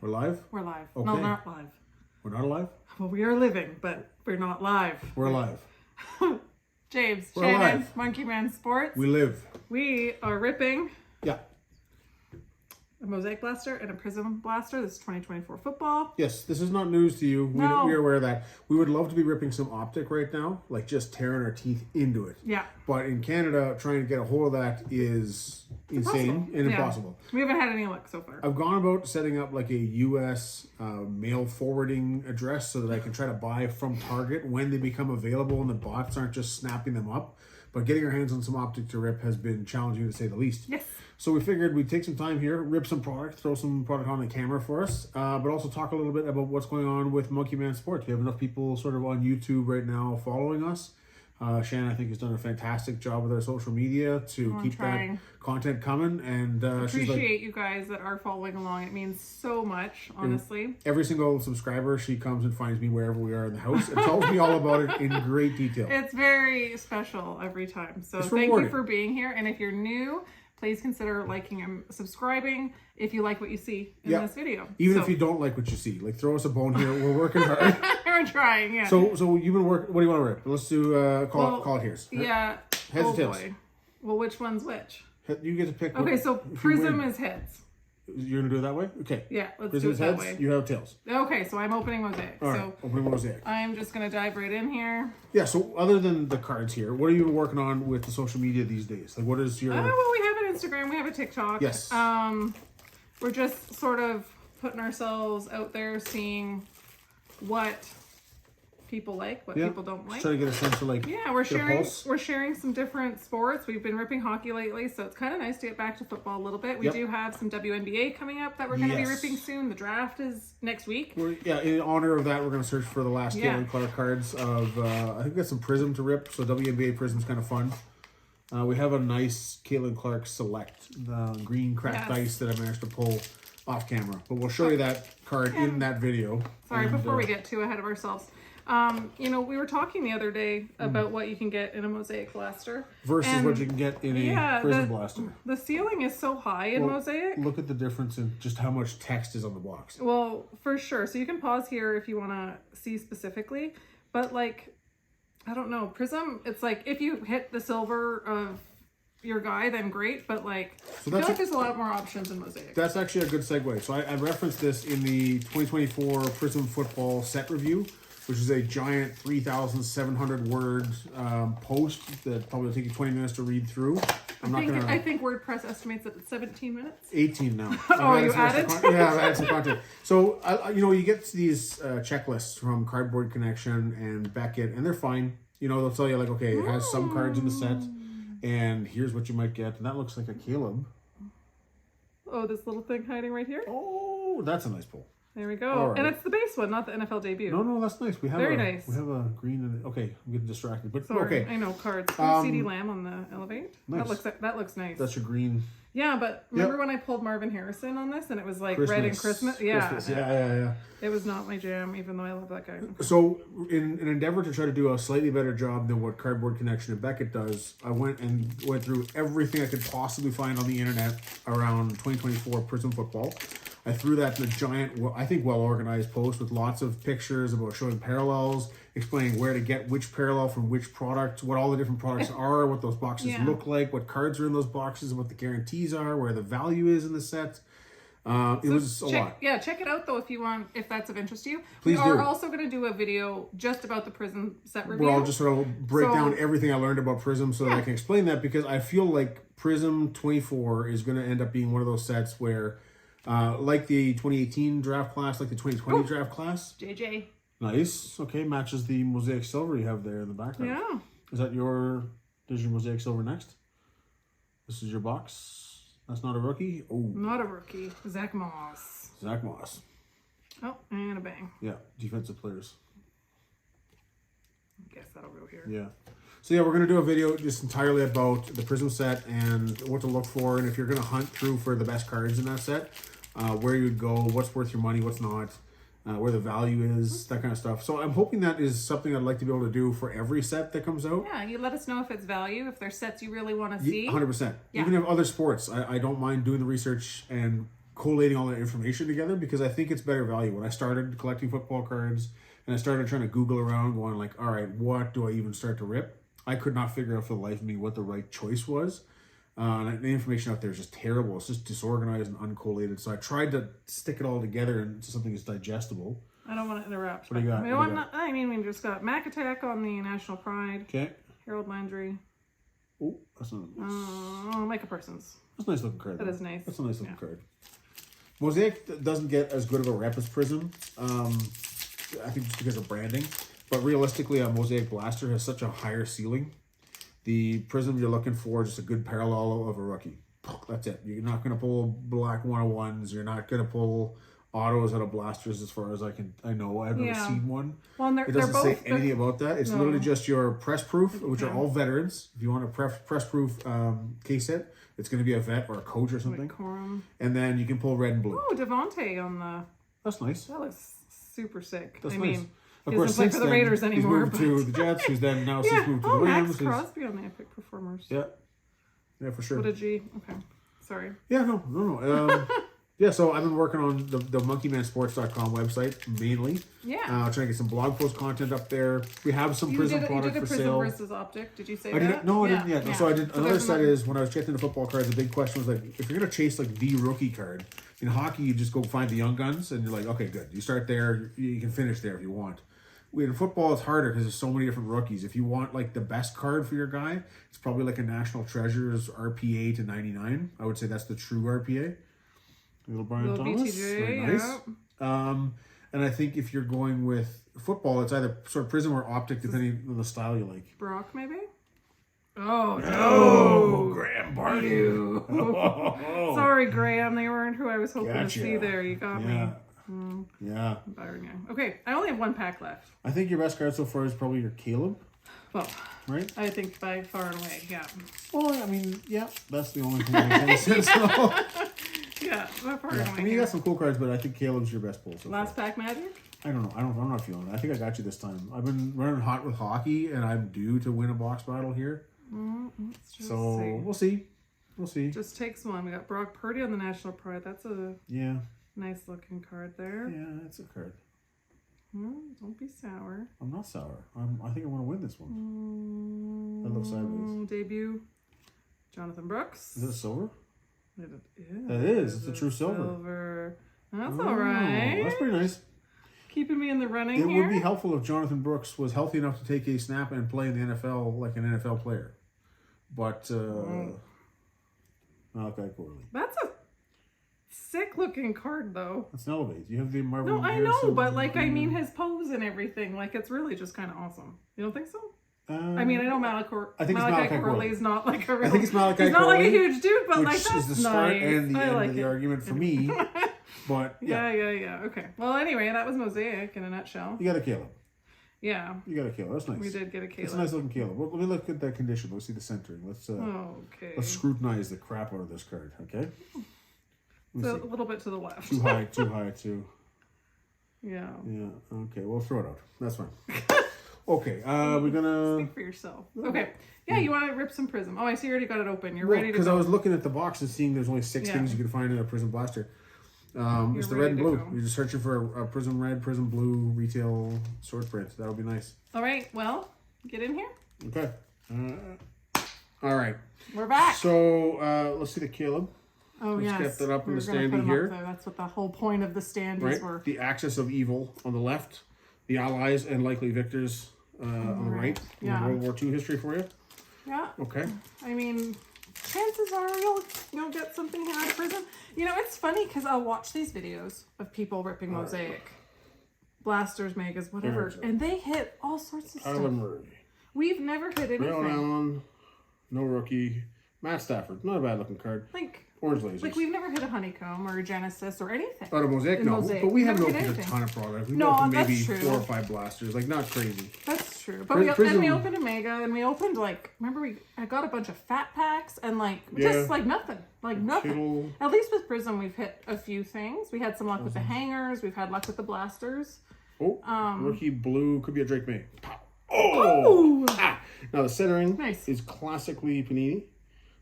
We're live? We're live. Okay. No, not live. We're not alive? Well, we are living, but we're not live. We're alive. James, We're Shannon, alive. Monkey Man Sports. We live. We are ripping Yeah. a Mosaic Blaster and a Prism Blaster. This is 2024 football. Yes, this is not news to you. No. We're aware of that. We would love to be ripping some optic right now, like just tearing our teeth into it. Yeah. But in Canada, trying to get a hold of that is insane and Yeah. impossible. We haven't had any luck so far. I've gone about setting up like a U.S. Mail forwarding address so that I can try to buy from Target when they become available and the bots aren't just snapping them up. But getting our hands on some optic to rip has been challenging to say the least. Yes. So we figured we'd take some time here, rip some product, throw some product on the camera for us, but also talk a little bit about what's going on with Monkey Man Sports. We have enough people sort of on YouTube right now following us. Shannon, I think, has done a fantastic job with our social media to keep that content coming. And she's like, appreciate you guys that are following along. It means so much, honestly. every single subscriber, she comes and finds me wherever we are in the house and tells me all about it in great detail. It's very special every time. So thank rewarding. you for being here. And if you're new, please consider liking and subscribing if you like what you see in this video. Even if you don't like what you see, like throw us a bone here. We're working hard. We're trying, yeah. So you've been working. What do you want to rip? Let's do call it here. Yeah. Heads or tails? Boy. Well, which one's which? You get to pick. Okay, so Prism is heads. You're gonna do it that way? Okay. Yeah, let's Prism's do it that heads, way. you have tails. Okay, so I'm opening Mosaic. All so right, opening Mosaic. I'm just gonna dive right in here. Yeah. So other than the cards here, what are you working on with the social media these days? Like, what is your? Oh, well, we have an Instagram, we have a TikTok. Yes. We're just sort of putting ourselves out there, seeing what people like, what people don't like. Just trying to get a sense of like. Yeah, we're sharing some different sports. We've been ripping hockey lately, so it's kind of nice to get back to football a little bit. We do have some WNBA coming up that we're going to be ripping soon. The draft is next week. In honor of that, we're going to search for the last Caitlin Clark cards of. I think that's some Prism to rip. So WNBA Prism's kind of fun. We have a nice Caitlin Clark Select, the green cracked dice that I managed to pull off camera. But we'll show you that card in that video. Sorry, before we get too ahead of ourselves. We were talking the other day about what you can get in a Mosaic Blaster. Versus what you can get in a Prism Blaster. The ceiling is so high in Mosaic. Look at the difference in just how much text is on the box. Well, for sure. So you can pause here if you want to see specifically. But like, I don't know, Prism, it's like if you hit the silver of your guy, then great. But like, I feel like there's a lot more options in Mosaic. That's actually a good segue. So I referenced this in the 2024 Prism Football set review, which is a giant 3,700 word post that probably will take you 20 minutes to read through. I think WordPress estimates it at 17 minutes. 18 now. Oh, you added? Yeah, I've added some content. So, you get these checklists from Cardboard Connection and Beckett, and they're fine. They'll tell you, like, okay, it has some cards in the set, and here's what you might get. And that looks like a Caleb. Oh, this little thing hiding right here? Oh, that's a nice pull. There we go. Right. And it's the base one, not the NFL debut. No, that's nice. We have nice. We have a green and okay, I'm getting distracted. But sorry, okay. I know cards. CD Lamb on the Elevate. Nice. That looks nice. That's your green. Yeah, but remember when I pulled Marvin Harrison on this and it was like red and Christmas? Yeah. Yeah. It was not my jam, even though I love that guy. So in an endeavor to try to do a slightly better job than what Cardboard Connection and Beckett does, I went through everything I could possibly find on the internet around 2024 Prism Football. I threw that in a giant, I think well-organized post with lots of pictures about showing parallels, explaining where to get which parallel from which product, what all the different products are, what those boxes look like, what cards are in those boxes, what the guarantees are, where the value is in the set. It was a lot. Yeah, check it out though if that's of interest to you. Please do. We are also going to do a video just about the Prism set review. Well, I'll just sort of break down everything I learned about Prism so that I can explain that, because I feel like Prism 24 is going to end up being one of those sets where like the 2018 draft class, like the 2020 draft class. JJ. Nice. Okay, matches the Mosaic Silver you have there in the background. Yeah. Is your Mosaic Silver next? This is your box. That's not a rookie? Oh. Not a rookie. Zach Moss. Oh, and a bang. Yeah, defensive players. I guess that'll go here. Yeah. So yeah, we're going to do a video just entirely about the Prism set and what to look for, and if you're going to hunt through for the best cards in that set, where you'd go, what's worth your money, what's not, where the value is, that kind of stuff. So I'm hoping that is something I'd like to be able to do for every set that comes out. Yeah, you let us know if it's value, if there's sets you really want to see. 100%. Yeah. Even if other sports, I don't mind doing the research and collating all that information together because I think it's better value. When I started collecting football cards and I started trying to Google around going like, all right, what do I even start to rip? I could not figure out for the life of me what the right choice was. The information out there is just terrible. It's just disorganized and uncollated. So I tried to stick it all together into something that's digestible. I don't want to interrupt. What do you got? I mean, we just got Mac Attack on the National Pride. Okay. Harold Landry. Oh, that's not nice. Micah Parsons. That's a nice looking card. That is nice. That's a nice looking card. Mosaic doesn't get as good of a rep as Prism. I think just because of branding. But realistically, a Mosaic Blaster has such a higher ceiling. The Prism you're looking for is just a good parallel of a rookie. That's it. You're not going to pull black 101s. You're not going to pull autos out of blasters as far as I know. I've never seen one. Well, it doesn't say anything about that. It's literally just your press proof, which are all veterans. If you want a press proof case set, it's going to be a vet or a coach or something. And then you can pull red and blue. Oh, Devontae on the... That's nice. That looks super sick. That's I nice. mean, of he course, doesn't play for the Raiders anymore. He's moved to the Jets, who's then now since moved to the Rams. Max Crosby on the Epic Performers. Yeah. Yeah, for sure. What a G. Okay. Sorry. Yeah, no. Yeah, so I've been working on the monkeymansports.com website mainly. Yeah. Trying to get some blog post content up there. We have some Prism product for sale. You did a Prism versus Optic. Did you say I that? didn't. No, I didn't yet. Yeah. So I did. Another side is when I was checking the football cards, the big question was like, if you're gonna chase like the rookie card in hockey, you just go find the young guns, and you're like, okay, good. You start there. You can finish there if you want. In football, it's harder because there's so many different rookies. If you want like the best card for your guy, it's probably like a National Treasures RPA to 99. I would say that's the true RPA. Little Brian Thomas. BTJ, very nice. Yeah. And I think if you're going with football, it's either sort of Prism or Optic, depending on the style you like. Brock, maybe? Oh, no! Graham Barty. Sorry, Graham. They weren't who I was hoping to see there. You got me. Yeah. Byron Young. Okay, I only have one pack left. I think your best card so far is probably your Caleb. Well, right? I think by far and away, yeah. Well, I mean, yeah, that's the only thing that makes any sense. So. Yeah, by far and away. I mean, you got some cool cards, but I think Caleb's your best pull. So last pack magic? I don't know. I'm not feeling it. I think I got you this time. I've been running hot with hockey, and I'm due to win a box battle here. We'll see. We'll see. Just takes one. We got Brock Purdy on the National Pride. That's a nice looking card there. Yeah, that's a card. Don't be sour. I'm not sour. I think I want to win this one. That looks sideways. Debut. Jonathan Brooks. Is it a silver? It is. It is. It's a true silver. That's all right. That's pretty nice. Keeping me in the running It here. would be helpful if Jonathan Brooks was healthy enough to take a snap and play in the NFL like an NFL player. But, Malachi Corley. That's a sick looking card, though. It's an elevate. You have the Marvin. No, I know, but like, I mean, his pose and everything, like, it's really just kind of awesome. You don't think so? I mean, I know Malachi Corley is not like a real... I think it's Malachi Corley. He's not like a huge dude, but like, that's which is the start nice. and the end like of the argument for me. But, yeah. Okay. Well, anyway, that was Mosaic in a nutshell. You got a Caleb. Yeah. You got a Caleb. That's nice. We did get a Caleb. It's a nice looking Caleb. Well, let me look at that condition. Let's see the centering. Let's scrutinize the crap out of this card, okay? So a little bit to the left. Too high, too. Yeah. Yeah. Okay, we'll throw it out. That's fine. Okay, we're gonna... Speak for yourself. Okay. Yeah, you want to rip some Prism. Oh, I see you already got it open. You're ready to go. Because I was looking at the box and seeing there's only 6 things you can find in a Prism Blaster. It's the red and blue. You're just searching for a Prism red, Prism blue, retail sword print. That would be nice. All right, well, get in here. Okay. All right. We're back. So, let's see the Caleb. Oh, let's get that up in the standee here. That's what the whole point of the standees were. The axis of evil on the left, the allies and likely victors on the right. Yeah. World War II history for you. Yeah. Okay. I mean, chances are you'll get something here out of Prism. You know, it's funny because I'll watch these videos of people ripping Mosaic. Blasters, Megas, whatever. And they hit all sorts of stuff. Tyler Murray. We've never hit anything. Ray Allen, no rookie. Matt Stafford, not a bad looking card. Like, Orange lasers. Like, we've never hit a Honeycomb or a Genesis or anything. Out of Mosaic, no. Mosaic. But we haven't opened a ton of products. We've opened maybe 4 or 5 blasters. Like, not crazy. That's true. But we opened a Mega, and we opened, like, remember I got a bunch of fat packs, and, like, just, like, nothing. Like, nothing. Kittle. At least with Prism, we've hit a few things. We had some luck with the hangers. We've had luck with the blasters. Oh, rookie blue. Could be a Drake May. Oh! Ah. Now, the centering is classically Panini.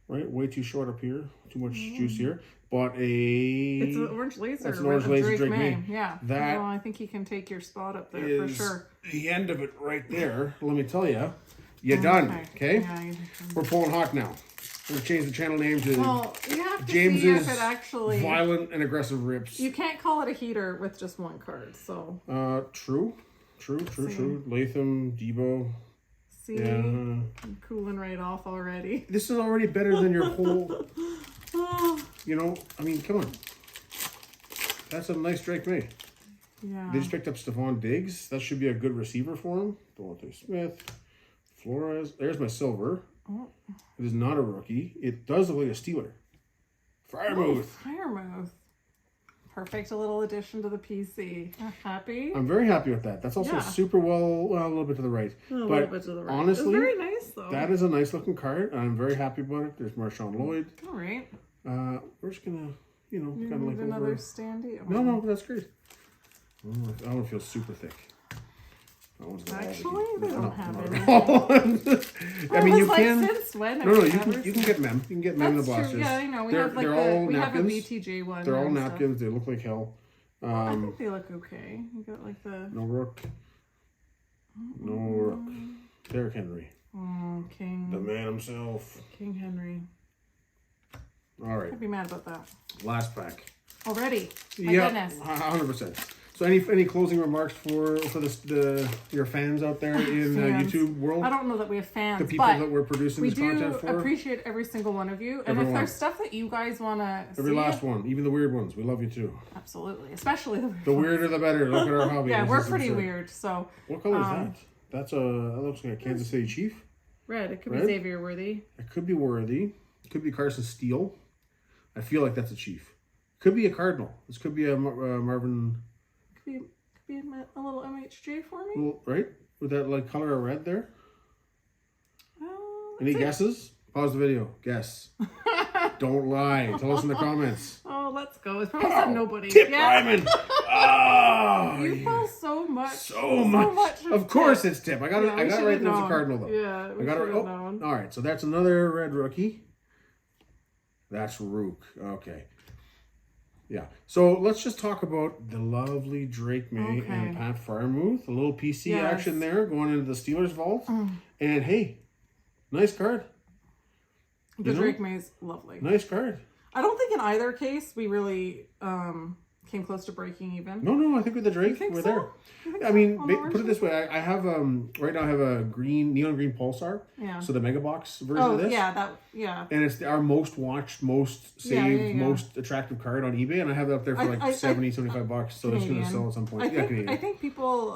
Right, way too short up here. Too much juice here. Bought a... It's an orange laser. That's an orange laser Drake May. Yeah. That well, I think he can take your spot up there for is sure. the end of it right there. Let me tell you. You're done, okay? Yeah, we're pulling hot now. We're going to change the channel name to well, you have to James's see if it actually... Violent and Aggressive Rips. You can't call it a heater with just one card, so... True. Latham, Debo. See? Yeah. I'm cooling right off already. This is already better than your whole... You know, I mean, come on. That's a nice Drake May. Yeah. They just picked up Stephon Diggs. That should be a good receiver for him. Devontae Smith. Flores. There's my silver. Oh. It is not a rookie. It does look like a Steeler. Firemouth. Firemouth. Perfect little addition to the PC. Happy? I'm very happy with that. That's also super well, a little bit to the right. But honestly, it's very nice though. That is a nice looking card. I'm very happy about it. There's Marshawn Lloyd. All right. We're just gonna, you know, You kind of like another over. standee. Oh. No, that's great. That one feels super thick. Actually, they don't have it. I mean, you can. Since when? No, you can get mem. You can get mem in the That's true. blasters. Yeah, I know. We They're have like all we have a napkins. BTJ one. They're all and napkins. They look like hell. I think they look okay. You got like the No rook. No rook. Derrick Henry. Oh, King. The man himself. King Henry. All right. I'd be mad about that. Last pack. Already. My Yeah, goodness. 100%. So any closing remarks for your fans out there in the Fans. YouTube world? I don't know that we have fans, The people but that we're producing we this content do for? appreciate every single one of you. And Everyone. if there's stuff that you guys want to see, Every last one, even the weird ones. We love you too. absolutely, especially the weird The ones. weirder the better. Look at our hobby. Yeah, This we're is pretty absurd. weird. So What color is that? That looks like a Kansas City Chief. red. It could Red? be Xavier Worthy. It could be Worthy. It could be Carson Steele. I feel like that's a Chief. Could be a Cardinal. This could be a Marvin. Could be a little MHJ for me. Well, right? With that like color of red there. Any Let's see. guesses? Pause the video. Guess. Don't lie. Tell us in the comments. Oh, let's go. It's probably said nobody. Tip Ryman. Oh, You pull so much. so much. Of course it's Tip. I got it. Yeah, I we got it should've right there. It's a known. Cardinal though. Yeah, we I got it. should've Oh, known. all right. So that's another red rookie. That's Rook. Okay. Yeah. So let's just talk about the lovely Drake May and Pat Firemouth. A little PC action there going into the Steelers vault. And hey, nice card. The Drake May's lovely. Nice card. I don't think in either case we really came close to breaking even. No, I think with the Drake, we're there. I mean, put it this way: I have right now I have a neon green pulsar. Yeah. So the mega box version of this. Yeah. And it's our most watched, most saved, most attractive card on eBay, and I have it up there for like $75. So it's going to sell at some point. I think people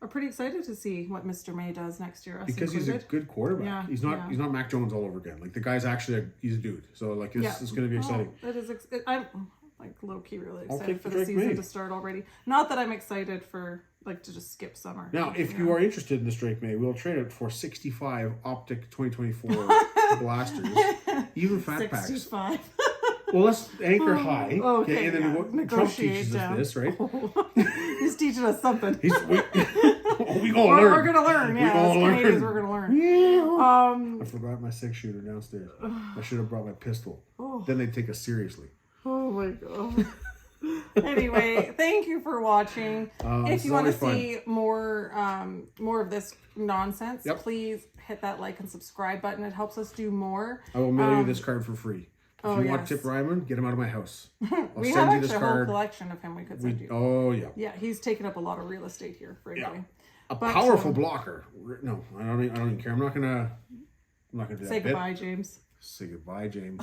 are pretty excited to see what Mr. May does next year. Because he's a good quarterback. Yeah, He's not Mac Jones all over again. Like the guy's actually he's a dude. So like this is going to be exciting. It is. I'm like low key really I'll excited take for the the Drake season May. to start already. Not that I'm excited for like to just skip summer. Now, if you are interested in this Drake May, we'll trade it for 65 Optic 2024 blasters, even fat packs. 65. Well, let's anchor high. Okay, And then Trump teaches us this, right? He's teaching us something. we gonna learn. We're gonna learn. Yeah, as Canadians, we're gonna learn. I forgot my 6-shooter downstairs. I should have brought my pistol. Then they'd take us seriously. Oh my god. Anyway, thank you for watching. If you want to see more of this nonsense, please hit that like and subscribe button. It helps us do more. I will mail you this card for free. If you want Tip Ryman, get him out of my house. We have actually a whole collection of him we could send you. Oh, yeah. Yeah, he's taken up a lot of real estate here, frankly. A powerful blocker. No, I don't even care. I'm not gonna do that. Say goodbye, James. Say goodbye, James.